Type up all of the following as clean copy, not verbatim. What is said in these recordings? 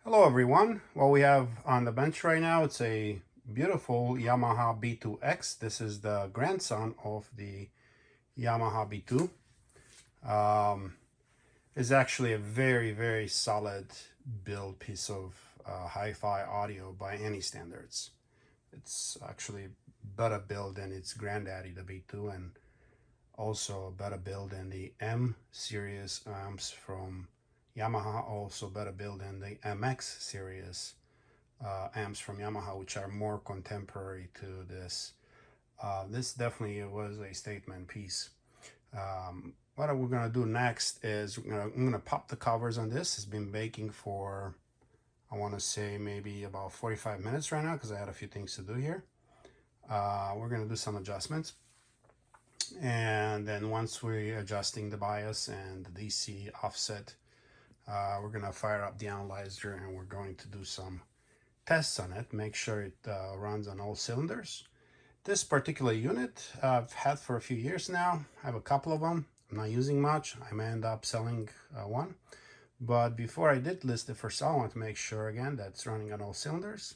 Hello everyone. What we have on the bench right now, it's a beautiful Yamaha B-2X. This is the grandson of the Yamaha B2. Um, it's actually a very solid build piece of hi-fi audio by any standards. It's actually better build than its granddaddy, the B2, and also a better build than the M series amps from Yamaha, also better build than the MX series amps from Yamaha, which are more contemporary to this. This definitely was a statement piece. What we're gonna do next is I'm gonna pop the covers on this. It's been baking for, I want to say, maybe about 45 minutes right now because I had a few things to do here. We're gonna do some adjustments, and then once we're adjusting the bias and the DC offset, we're gonna fire up the analyzer and we're going to do some tests on it, make sure it runs on all cylinders. This particular unit I've had for a few years now. I have a couple of them. I'm not using much. I may end up selling one. But before I did list it for sale, I want to make sure again that it's running on all cylinders.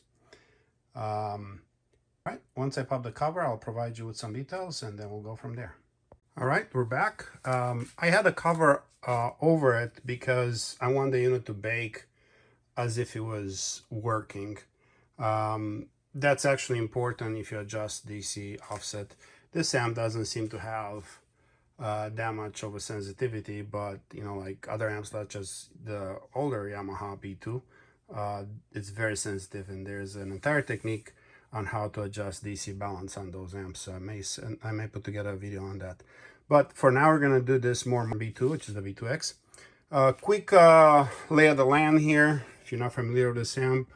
Right, once I pop the cover, I'll provide you with some details and then we'll go from there. All right, we're back. I had a cover over it because I want the unit to bake as if it was working. That's actually important if you adjust DC offset. This amp doesn't seem to have that much of a sensitivity, but like other amps such as the older Yamaha B2, it's very sensitive, and there's an entire technique on how to adjust DC balance on those amps. I may put together a video on that. But for now, we're gonna do this more B2, which is the B2X. Quick lay of the land here. If you're not familiar with this amp,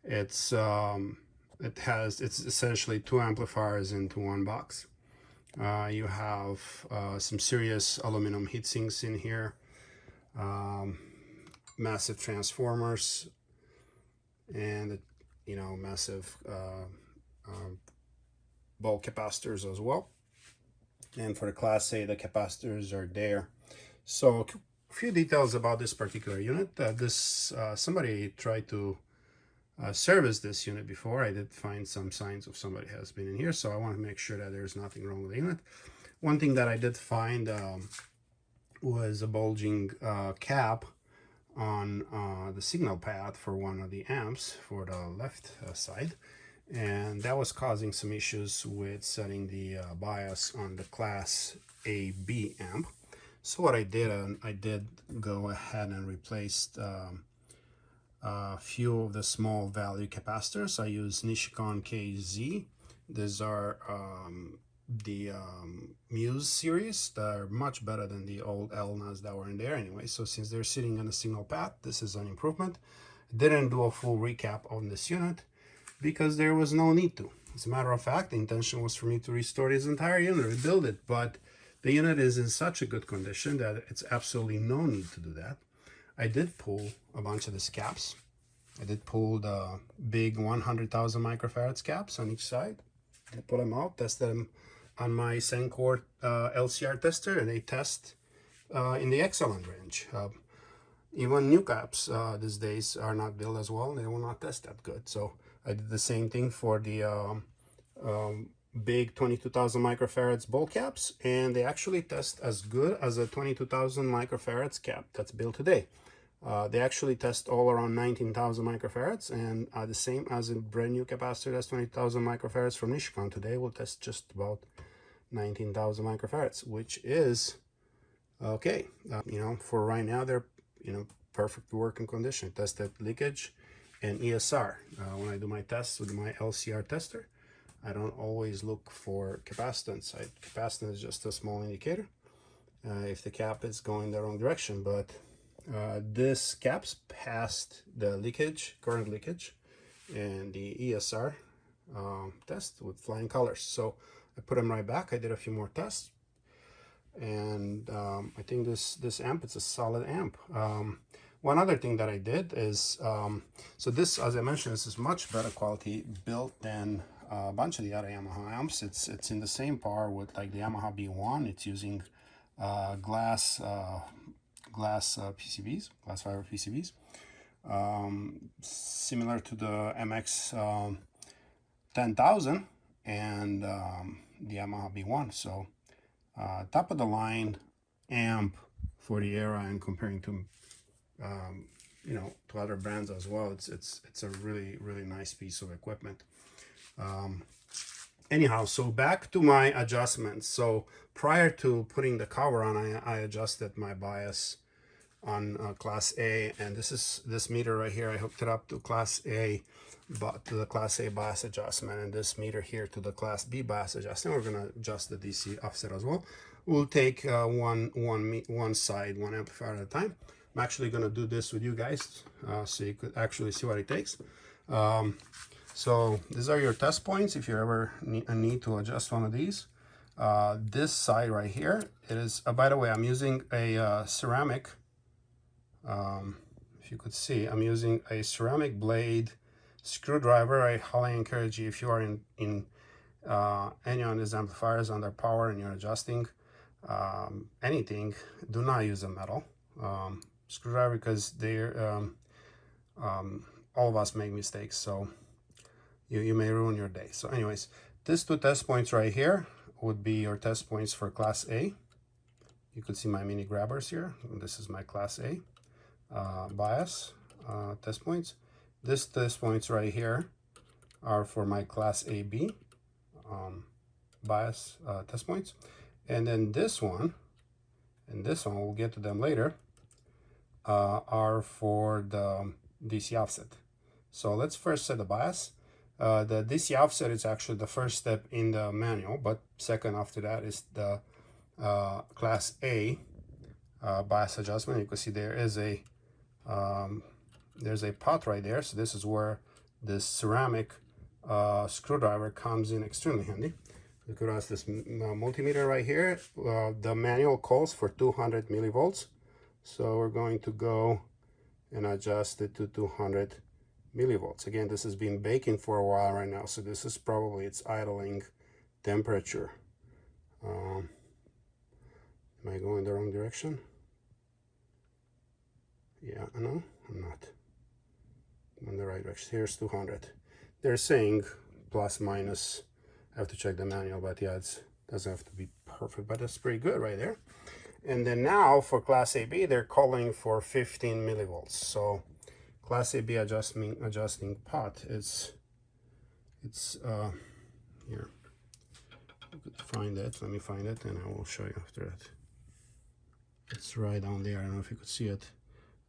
it's essentially two amplifiers into one box. You have some serious aluminum heatsinks in here, massive transformers, and massive bulk capacitors as well. And for the Class A, the capacitors are there. So a few details about this particular unit. Somebody tried to service this unit before. I did find some signs of somebody has been in here, so I want to make sure that there's nothing wrong with the unit. One thing that I did find was a bulging cap on the signal pad for one of the amps for the left side, and that was causing some issues with setting the bias on the Class AB amp. So what I did go ahead and replaced a few of the small value capacitors. I use Nishikon KZ. These are the Muse series that are much better than the old Elnas that were in there anyway. So since they're sitting on a signal path, this is an improvement. Didn't do a full recap on this unit because there was no need to. As a matter of fact, the intention was for me to restore this entire unit, rebuild it, but the unit is in such a good condition that it's absolutely no need to do that. I did pull a bunch of these caps. I did pull the big 100,000 microfarads caps on each side. I pull them out, test them on my Sencor LCR tester, and they test in the excellent range. Even new caps these days are not built as well. They will not test that good. So I did the same thing for the big 22,000 microfarads bulk caps, and they actually test as good as a 22,000 microfarads cap that's built today. They actually test all around 19,000 microfarads, and the same as a brand new capacitor that's 20,000 microfarads from Nishikon today will test just about 19,000 microfarads, which is okay. For right now, they're perfect working condition. Tested leakage and ESR. When I do my tests with my LCR tester, I don't always look for capacitance. Capacitance is just a small indicator if the cap is going the wrong direction, but this caps passed the current leakage, and the ESR test with flying colors. So I put them right back. I did a few more tests, and I think this amp, it's a solid amp. One other thing that I did is, so this, as I mentioned, this is much better quality built than a bunch of the other Yamaha amps. It's in the same par with like the Yamaha B1. It's using glass PCBs, glass fiber PCBs. similar to the MX 10,000 and the Yamaha B1. So top of the line amp for the era, and comparing to you know, to other brands as well, it's a really nice piece of equipment. Anyhow, so back to my adjustments. So prior to putting the cover on, I adjusted my bias on Class A, and this meter right here, I hooked it up to Class A, but to the Class A bias adjustment, and this meter here to the Class B bias adjustment. We're gonna adjust the DC offset as well. We'll take one side, one amplifier at a time. I'm actually gonna do this with you guys, so you could actually see what it takes. So these are your test points if you ever need to adjust one of these. This side right here, it is, by the way, I'm using a ceramic, if you could see, I'm using a ceramic blade screwdriver. I highly encourage you, if you are in any of these amplifiers under power and you're adjusting anything, do not use a metal screwdriver, because they're all of us make mistakes, so you may ruin your day. So anyways, these two test points right here would be your test points for Class A. You could see my mini grabbers here. This is my Class A bias test points. This test points right here are for my Class AB bias test points. And then this one and this one, we'll get to them later, are for the DC offset. So let's first set the bias. The DC offset is actually the first step in the manual, but second after that is the Class A bias adjustment. You can see there is a there's a pot right there, so this is where this ceramic screwdriver comes in extremely handy. You could ask this multimeter right here. The manual calls for 200 millivolts, so we're going to go and adjust it to 200 millivolts. Again, this has been baking for a while right now, so this is probably its idling temperature. Am I going the wrong direction? Yeah, no, I'm not. I'm in the right direction. Here's 200. They're saying plus minus. I have to check the manual, but yeah, it doesn't have to be perfect, but that's pretty good right there. And then now for Class AB, they're calling for 15 millivolts. So Class AB adjusting pot is, here. I could find it. Let me find it, and I will show you after that. It's right down there. I don't know if you could see it.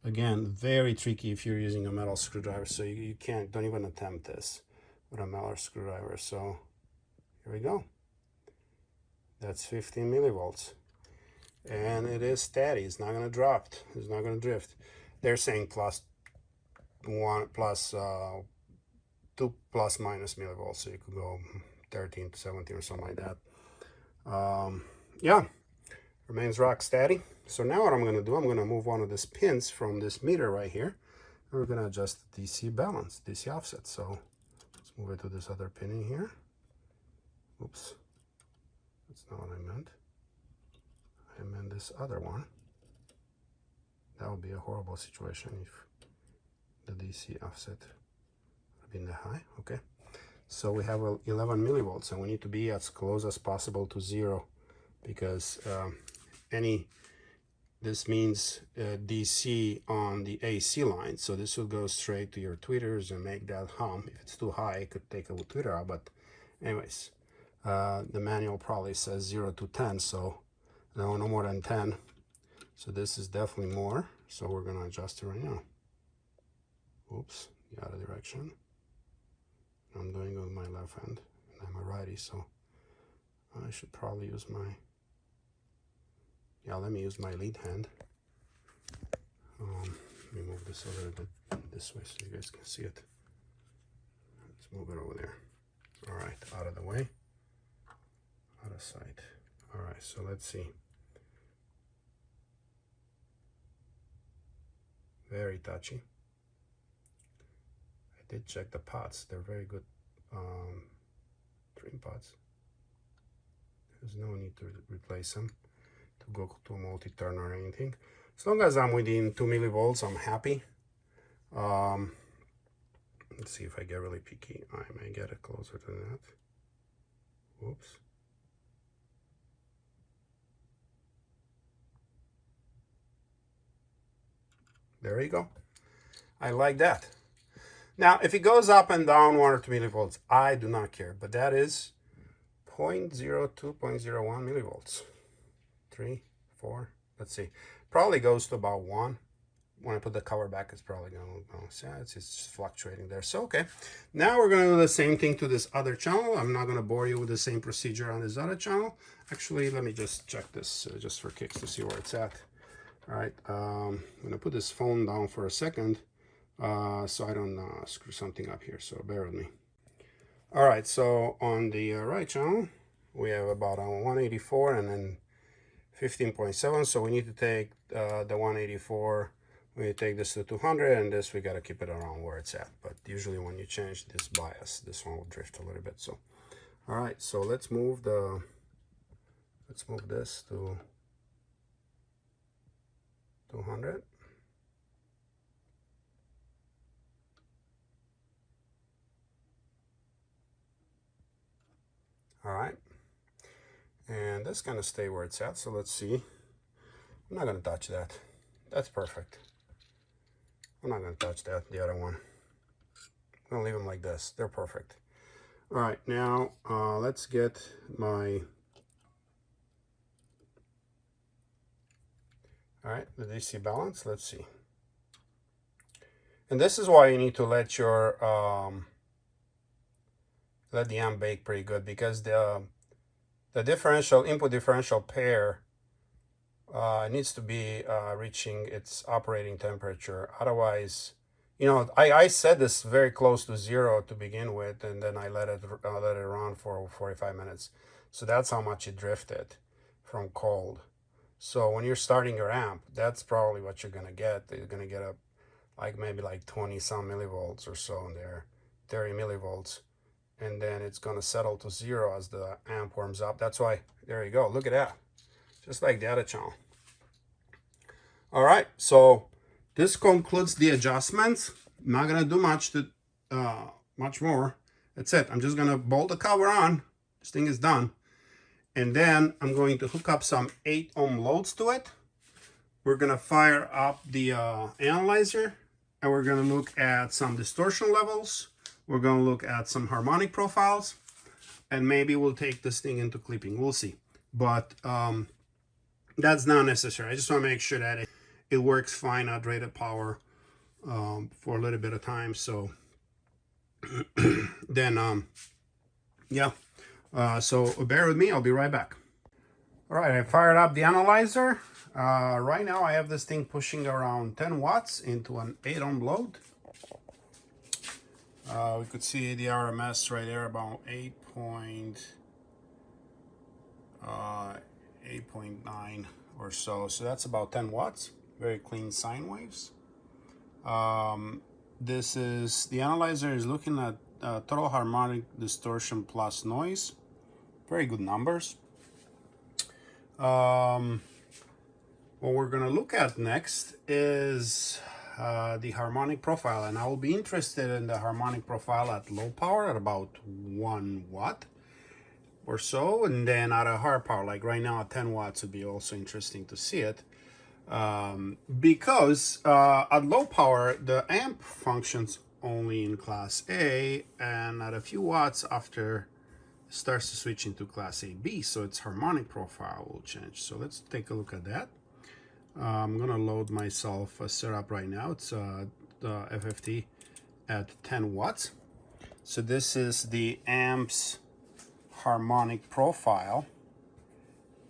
Again, very tricky if you're using a metal screwdriver, so you don't even attempt this with a metal screwdriver. So here we go. That's 15 millivolts. And it is steady. It's not going to drop. It's not going to drift. They're saying plus 2 plus minus millivolts. So you could go 13 to 17 or something like that. Yeah, remains rock steady. So now what I'm going to do, I'm going to move one of these pins from this meter right here. And we're going to adjust the DC balance, DC offset. So let's move it to this other pin in here. Oops. That's not what I meant. I meant this other one. That would be a horrible situation if the DC offset would be in the high. Okay. So we have 11 millivolts, and we need to be as close as possible to 0, because this means DC on the AC line. So this will go straight to your tweeters and make that hum. If it's too high, it could take a tweeter out. But anyways, the manual probably says 0 to 10, so no more than 10. So this is definitely more. So we're gonna adjust it right now. Oops, the other direction. I'm doing it with my left hand, and I'm a righty, so I should probably use my, let me use my lead hand. Let me move this a little bit this way so you guys can see it. Let's move it over there. All right, out of the way, out of sight. All right, so let's see. Very touchy. I did check the pots. They're very good trim pots. There's no need to replace them to go to a multi-turn or anything. As long as I'm within 2 millivolts, I'm happy. Um, let's see if I get really picky. I may get it closer to that. Whoops. There you go. I like that. Now, if it goes up and down 1 or 2 millivolts, I do not care. But that is 0.02, 0.01 millivolts. 3, 4, let's see. Probably goes to about 1. When I put the cover back, it's probably going to go. Yeah, it's just fluctuating there. So, okay. Now we're going to do the same thing to this other channel. I'm not going to bore you with the same procedure on this other channel. Actually, let me just check this just for kicks to see where it's at. All right. I'm going to put this phone down for a second so I don't screw something up here. So bear with me. All right. So on the right channel, we have about 184 and then 15.7. So we need to take the 184. We take this to 200, and this we got to keep it around where it's at. But usually when you change this bias, this one will drift a little bit. So, all right, so let's move this to 200. All right, and that's gonna stay where it's at. So let's see. I'm not gonna touch that. That's perfect. I'm not going to touch that, the other one. I'm going to leave them like this. They're perfect. All right, now let's get my... All right, the DC balance. Let's see. And this is why you need to let your... let the amp bake pretty good, because the differential, input differential pair needs to be reaching its operating temperature. Otherwise, you know, I set this very close to 0 to begin with, and then I let it run for 45 minutes. So that's how much it drifted from cold. So when you're starting your amp, that's probably what you're gonna get. You're gonna get a maybe 20 some millivolts or so in there, 30 millivolts, and then it's gonna settle to 0 as the amp warms up. That's why, there you go, look at that. Just like the other channel. All right, so this concludes the adjustments. I'm not gonna do much more. That's it. I'm just gonna bolt the cover on. This thing is done. And then I'm going to hook up some 8 ohm loads to it. We're gonna fire up the analyzer, and we're gonna look at some distortion levels. We're gonna look at some harmonic profiles, and maybe we'll take this thing into clipping. We'll see. But that's not necessary. I just want to make sure that it works fine at rated power for a little bit of time. So then, yeah. So bear with me. I'll be right back. All right, I fired up the analyzer. Right now, I have this thing pushing around 10 watts into an 8 ohm load. We could see the RMS right there, about 8.9 or so. So that's about 10 watts. Very clean sine waves. This is, the analyzer is looking at total harmonic distortion plus noise. Very good numbers. What we're gonna look at next is the harmonic profile, and I will be interested in the harmonic profile at low power at about 1 watt or so, and then at a higher power, like right now at 10 watts, would be also interesting to see it. Because at low power, the amp functions only in class A, and at a few watts after it starts to switch into class AB, so its harmonic profile will change. So let's take a look at that. I'm gonna load myself a setup right now. It's the FFT at 10 watts. So this is the amp's harmonic profile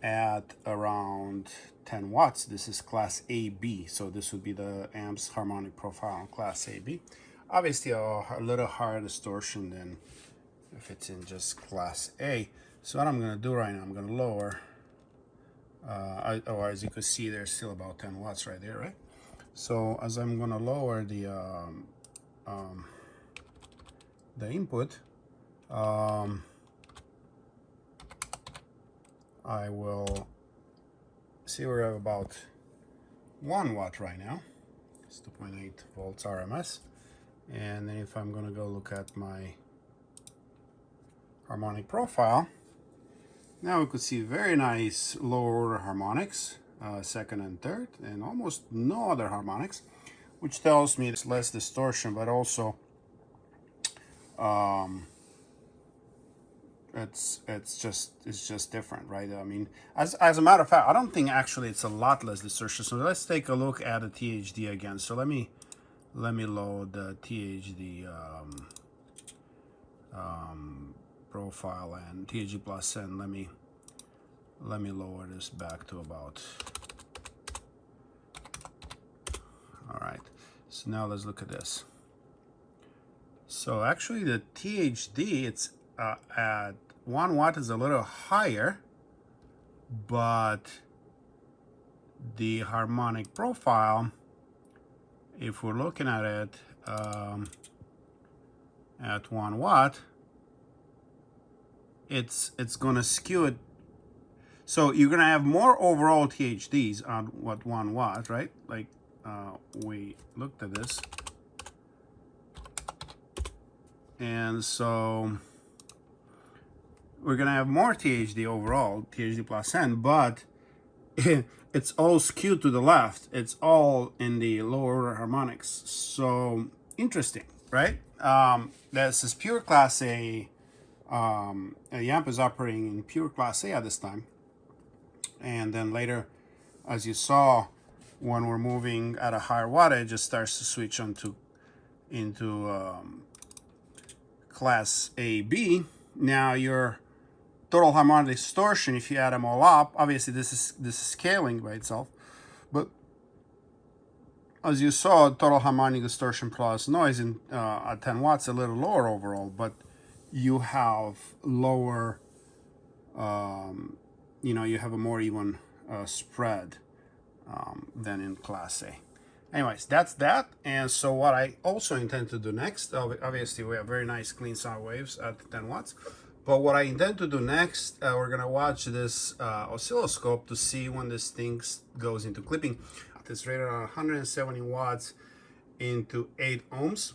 at around 10 watts. This is class AB, so this would be the amp's harmonic profile in class AB. Obviously a little higher distortion than if it's in just class A. So what I'm going to do right now, I'm going to lower, as you can see, there's still about 10 watts right there, right? So as I'm going to lower the input, I will see we're at about 1 watt right now. It's 2.8 volts RMS. And then if I'm gonna go look at my harmonic profile, now we could see very nice lower order harmonics, second and third, and almost no other harmonics, which tells me there's less distortion, but also it's just different, right? I mean, as a matter of fact, I don't think actually it's a lot less distortion. So let's take a look at the THD again. So let me load the THD profile and THD plus, and let me lower this back to about. All right. So now let's look at this. So actually, the THD, it's at 1 watt is a little higher, but the harmonic profile, if we're looking at it at 1 watt, it's gonna skew it. So you're gonna have more overall THDs on 1 watt, right? Like we looked at this, and so we're gonna have more THD overall, THD plus N, but it's all skewed to the left. It's all in the lower order harmonics. So interesting, right? This is pure Class A. The amp is operating in pure Class A at this time, and then later, as you saw, when we're moving at a higher wattage, it starts to switch into Class AB. Now your total harmonic distortion, if you add them all up, obviously this is scaling by itself, but as you saw, total harmonic distortion plus noise in at 10 watts a little lower overall, but you have lower, you have a more even spread than in Class A. Anyways, that's that. And so what I also intend to do next, obviously we have very nice clean sound waves at 10 watts. But what I intend to do next, we're gonna watch this oscilloscope to see when this thing goes into clipping. It's rated at 170 watts into 8 ohms.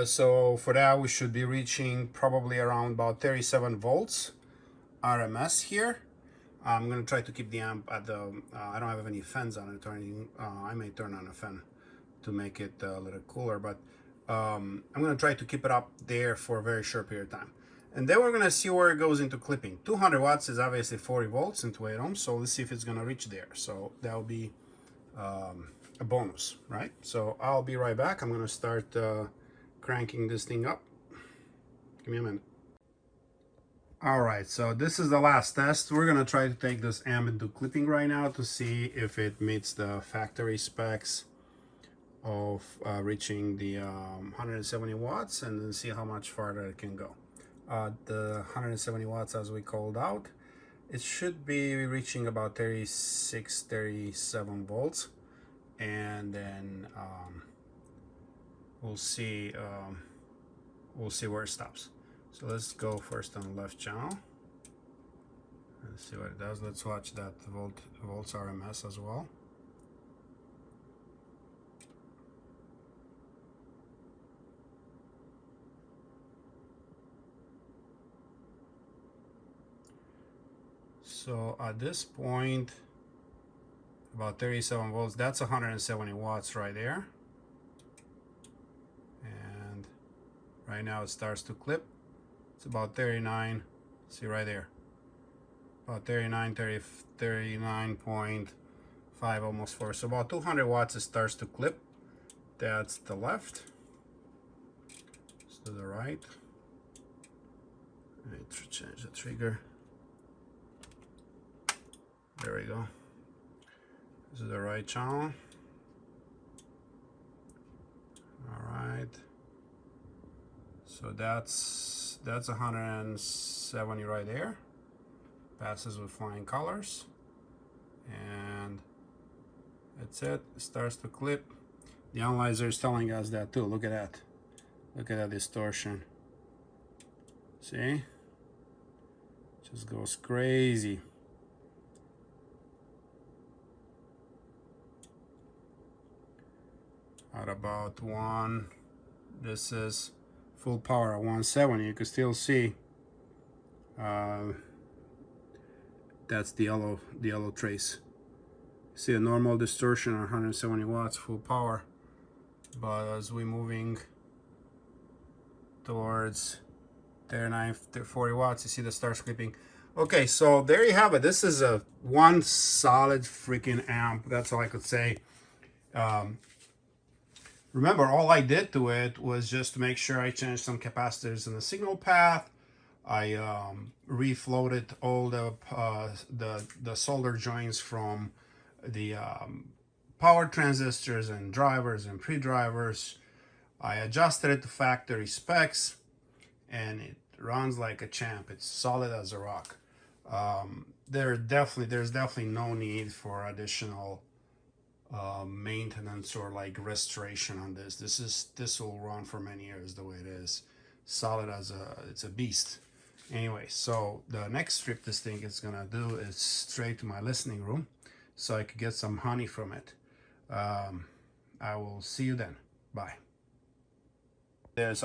So for that, we should be reaching probably around about 37 volts RMS here. I'm gonna try to keep the amp at the, I don't have any fans on it or anything. I may turn on a fan to make it a little cooler, but I'm gonna try to keep it up there for a very short period of time. And then we're gonna see where it goes into clipping. 200 watts is obviously 40 volts into 8 ohms, so let's see if it's gonna reach there. So that'll be a bonus, right? So I'll be right back. I'm gonna start cranking this thing up. Give me a minute. All right, so this is the last test. We're gonna try to take this amp into clipping right now to see if it meets the factory specs of reaching the 170 watts, and then see how much farther it can go. The 170 watts, as we called out, it should be reaching about 36, 37 volts, and then we'll see where it stops. So let's go first on the left channel. Let's see what it does. Let's watch that volts RMS as well. So at this point, about 37 volts, that's 170 watts right there. And right now it starts to clip. It's about 39, see right there. About 39, 39.5, almost 4. So about 200 watts it starts to clip. That's the left. Let's do the right. Let me change the trigger. There we go. This is the right channel. All right. So that's 170 right there. Passes with flying colors. And that's it. It starts to clip. The analyzer is telling us that too. Look at that. Look at that distortion. See? Just goes crazy. at about one. This is full power at 170. You can still see that's the yellow trace. See a normal distortion at 170 watts full power, but as we're moving towards 39, 40 watts, you see the start clipping. Okay, so there you have it. This is a one solid freaking amp. That's all I could say. Remember, all I did to it was just to make sure I changed some capacitors in the signal path. I refloated all the solder joints from the power transistors and drivers and pre-drivers. I adjusted it to factory specs, and it runs like a champ. It's solid as a rock. There's definitely no need for additional maintenance or like restoration on this. This will run for many years the way it is. Solid as it's a beast. Anyway, so the next trip this thing is gonna do is straight to my listening room, so I could get some honey from it. I will see you then. Bye. There's